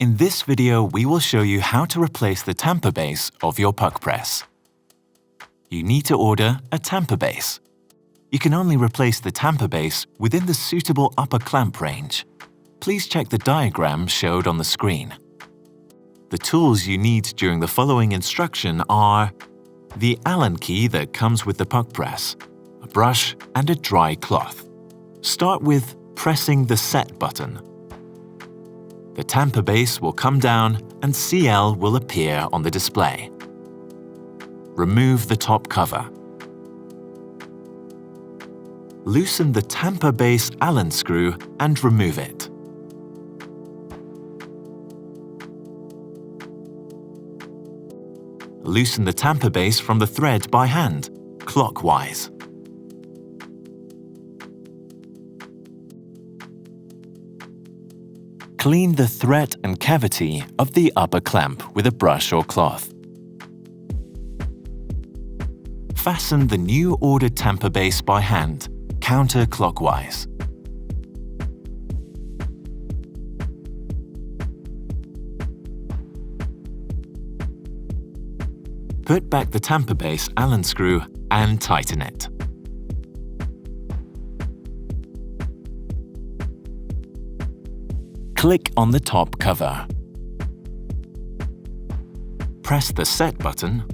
In this video, we will show you how to replace the tamper base of your PUQ press. You need to order a tamper base. You can only replace the tamper base within the suitable upper clamp range. Please check the diagram showed on the screen. The tools you need during the following instruction are the Allen key that comes with the PUQ press, a brush and a dry cloth. Start with pressing the Set button. The tamper base will come down and CL will appear on the display. Remove the top cover. Loosen the tamper base Allen screw and remove it. Loosen the tamper base from the thread by hand, clockwise. Clean the thread and cavity of the upper clamp with a brush or cloth. Fasten the new ordered tamper base by hand, counterclockwise. Put back the tamper base Allen screw and tighten it. Click on the top cover. Press the Set button.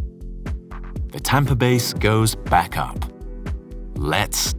The tamper base goes back up. Let's